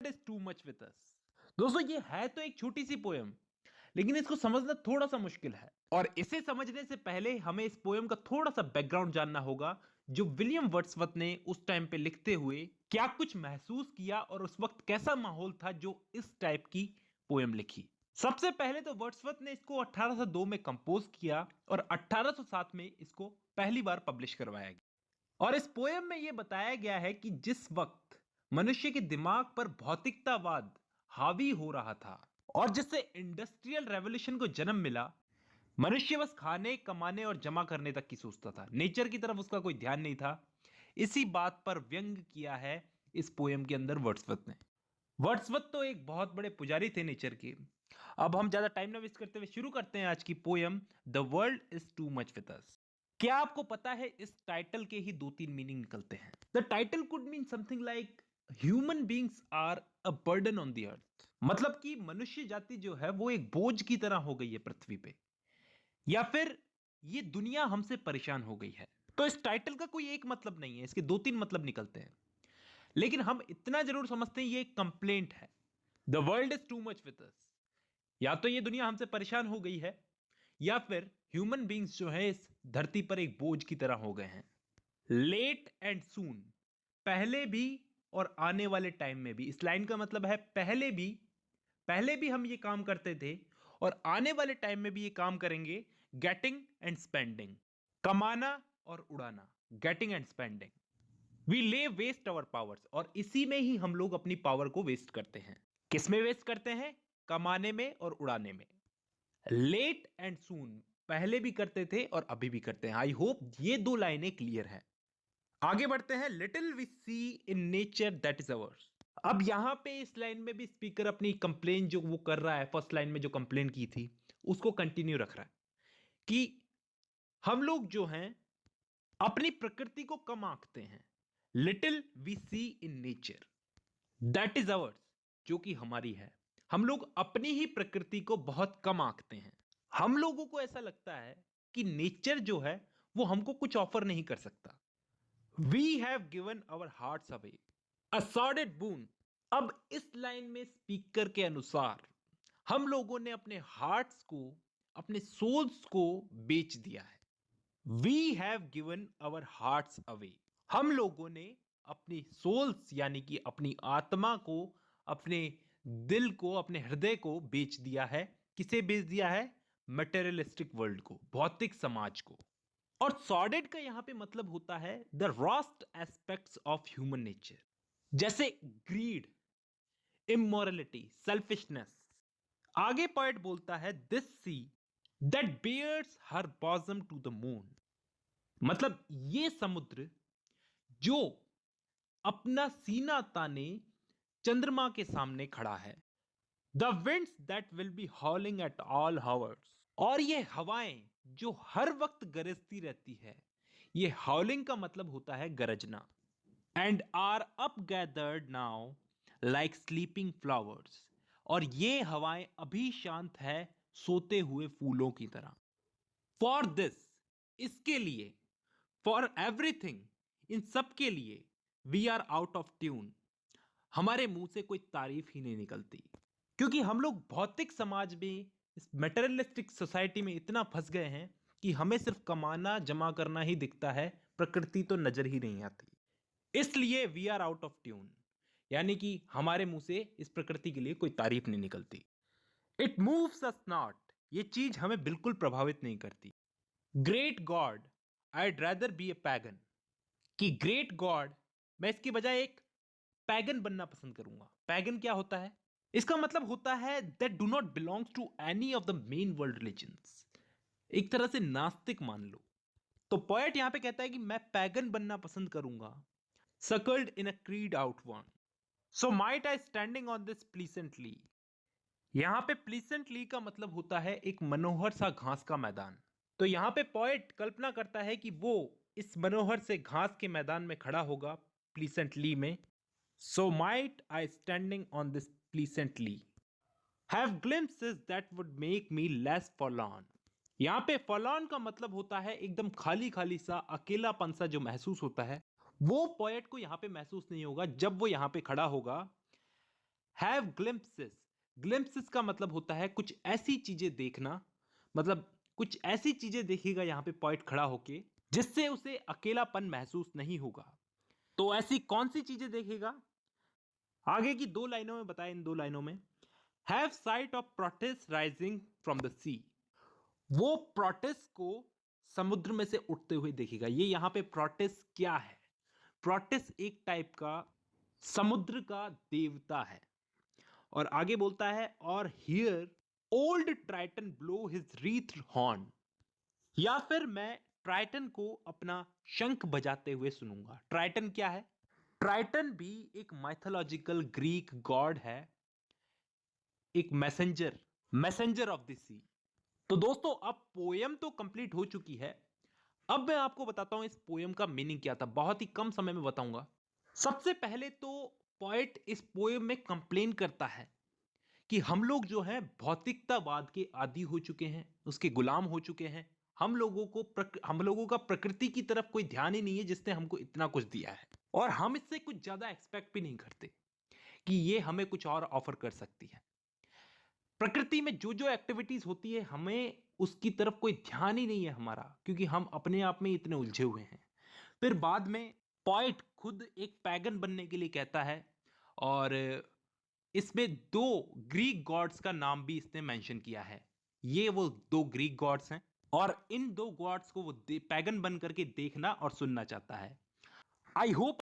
Is too much with us. दोस्तों ये है तो एक छोटी सी पोयम, लेकिन इसको समझना थोड़ा सा मुश्किल है। और इसे समझने से पहले हमें इस पोयम का थोड़ा सा बैकग्राउंड जानना होगा, जो विलियम वर्ड्सवर्थ ने उस टाइम पे लिखते हुए क्या कुछ महसूस किया और उस वक्त कैसा माहौल था जो इस टाइप की पोयम लिखी। सबसे पहले तो वर्ड्सवर्थ ने इसको 1802 में कंपोज किया और 1807 में इसको पहली बार पब्लिश करवाया गया। और इस पोयम में यह बताया गया है कि जिस वक्त मनुष्य के दिमाग पर भौतिकतावाद हावी हो रहा था और जिससे इंडस्ट्रियल रेवोल्यूशन को जन्म मिला, मनुष्य बस खाने, कमाने और जमा करने तक की सोचता था, नेचर की तरफ उसका कोई ध्यान नहीं था। इसी बात पर व्यंग किया है इस पोयम के अंदर वर्ड्सवर्थ ने। वर्ड्सवर्थ तो एक बहुत बड़े पुजारी थे नेचर के। अब हम ज्यादा टाइम ना वेस्ट करते हुए शुरू करते हैं आज की poem, the world is too much with us. क्या आपको पता है इस टाइटल के ही दो तीन मीनिंग निकलते हैं? The title could mean something like human beings are a burden on the earth, मतलब कि मनुष्य जाति जो है वो एक बोझ की तरह हो गई है पृथ्वी पे, या फिर ये दुनिया हमसे परेशान हो गई है। तो इस टाइटल का कोई एक मतलब नहीं है, इसके दो तीन मतलब निकलते हैं, लेकिन हम इतना जरूर समझते हैं ये एक कंप्लेंट है। The world is too much with us, या तो ये दुनिया हमसे परेशान हो गई है, या फिर ह्यूमन बींग्स जो है इस धरती पर एक बोझ की तरह हो गए हैं। लेट एंड सून, पहले भी और आने वाले टाइम में भी। इस लाइन का मतलब है पहले भी हम ये काम करते थे और आने वाले टाइम में भी ये काम करेंगे। गेटिंग एंड स्पेंडिंग, कमाना और उड़ाना, गेटिंग एंड स्पेंडिंग। वी ले वेस्ट आवर पावर्स, और इसी में ही हम लोग अपनी पावर को वेस्ट करते हैं। किस में वेस्ट करते हैं? कमाने में और उड़ाने में। लेट एंड सून, पहले भी करते थे और अभी भी करते हैं। आई होप ये दो लाइनें क्लियर है। आगे बढ़ते हैं। Little we see in nature that is ours. अब यहां पे इस लाइन में भी स्पीकर अपनी कंप्लेन जो वो कर रहा है, फर्स्ट लाइन में जो कंप्लेन की थी उसको कंटिन्यू रख रहा है कि हम लोग जो हैं अपनी प्रकृति को कम आंकते हैं। Little we see in nature that is ours, जो कि हमारी है। हम लोग अपनी ही प्रकृति को बहुत कम आंकते हैं। हम लोगों को ऐसा लगता है कि नेचर जो है वो हमको कुछ ऑफर नहीं कर सकता। We have given our hearts away a sordid boon. अब इस लाइन में स्पीकर के अनुसार हम लोगों ने अपने हार्ट्स को, अपने सोल्स को बेच दिया है। We have given our hearts away, हम लोगों ने अपनी सोल्स यानी कि अपनी आत्मा को, अपने दिल को, अपने हृदय को बेच दिया है। किसे बेच दिया है? मटेरियलिस्टिक वर्ल्ड को, भौतिक समाज को। और सॉर्डेड का यहां पे मतलब होता है the worst aspects of human nature, जैसे ग्रीड, इमोरलिटी, सेल्फिशनेस। आगे पॉइंट बोलता है this sea that bares her bosom to the moon, मतलब ये समुद्र जो अपना सीना ताने चंद्रमा के सामने खड़ा है। The winds that will be हॉलिंग at all hours, और ये हवाएं जो हर वक्त गरजती रहती है। ये हॉलिंग का मतलब होता है गरजना। And are up gathered now like sleeping flowers, और ये हवाएं अभी शांत है सोते हुए फूलों की तरह। फॉर दिस, इसके लिए, फॉर एवरीथिंग, इन सब के लिए, we are out of tune, हमारे मुंह से कोई तारीफ ही नहीं निकलती। क्योंकि हम लोग भौतिक समाज में, इस मेटेरियलिस्टिक सोसाइटी में इतना फंस गए हैं कि हमें सिर्फ कमाना, जमा करना ही दिखता है, प्रकृति तो नजर ही नहीं आती। इसलिए we are out of tune, यानी कि हमारे मुंह से इस प्रकृति के लिए कोई तारीफ नहीं निकलती। इट मूव्स अस नॉट, ये चीज हमें बिल्कुल प्रभावित नहीं करती। Great god, I'd rather be a pagan, कि ग्रेट गॉड, मैं इसकी बजाय एक पैगन बनना पसंद करूंगा। पैगन क्या होता है? इसका मतलब होता है that do not belongs to any of the main world religions, एक तरह से नास्तिक मान लो। तो पोएट यहां पे कहता है कि मैं पैगन बनना पसंद करूंगा, suckled in a creed outworn, so might I standing on this pleasant lea. यहां पे प्लीसेंटली का मतलब होता है एक मनोहर सा घास का मैदान। तो यहां पे पोएट कल्पना करता है कि वो इस मनोहर से घास के मैदान में खड़ा होगा, प्लीसेंटली में। So might I standing on this pleasant lea have glimpses that would make me less forlorn. यहां पे फॉरलॉर्न का मतलब होता है एकदम खाली खाली सा, अकेलापन सा जो महसूस होता है, वो पोएट को यहां पे महसूस नहीं होगा जब वो यहां पे खड़ा होगा हैव ग्लिम्पसेस, ग्लिम्पसेस का मतलब होता है कुछ ऐसी चीजें देखना, मतलब कुछ ऐसी चीजें देखेगा यहां पे पॉइंट खड़ा होके जिससे उसे अकेलापन महसूस नहीं होगा। तो ऐसी कौन सी चीजें देखेगा, आगे की दो लाइनों में बताया, इन दो लाइनों में have sight of Proteus rising from the sea, वो प्रोटिस को समुद्र में से उठते हुए देखेगा। ये यहां पे प्रोटिस क्या है, प्रोटिस एक टाइप का समुद्र का देवता है। और आगे बोलता है और here old Triton blow his wreath horn, या फिर मैं ट्राइटन को अपना शंख बजाते हुए सुनूंगा। ट्राइटन क्या है, ट्राइटन भी एक माइथोलॉजिकल ग्रीक गॉड है, एक मैसेंजर, मैसेंजर ऑफ द सी। तो दोस्तों अब पोयम तो कंप्लीट हो चुकी है, अब मैं आपको बताता हूं इस पोयम का मीनिंग क्या था, बहुत ही कम समय में बताऊंगा। सबसे पहले तो पोएट इस पोयम में कंप्लेन करता है कि हम लोग जो है भौतिकतावाद के आदी हो चुके हैं, उसके गुलाम हो चुके हैं। हम लोगों का प्रकृति की तरफ कोई ध्यान ही नहीं है जिसने हमको इतना कुछ दिया है, और हम इससे कुछ ज्यादा एक्सपेक्ट भी नहीं करते कि ये हमें कुछ और ऑफर कर सकती है। प्रकृति में जो जो एक्टिविटीज होती है हमें उसकी तरफ कोई ध्यान ही नहीं है हमारा, क्योंकि हम अपने आप में इतने उलझे हुए हैं। फिर बाद में पॉइट खुद एक पैगन बनने के लिए कहता है, और इसमें दो ग्रीक गॉड्स का नाम भी इसने मेंशन किया है। ये वो दो ग्रीक गॉड्स हैं, और इन दो गॉड्स को वो पैगन बन करके देखना और सुनना चाहता है। I hope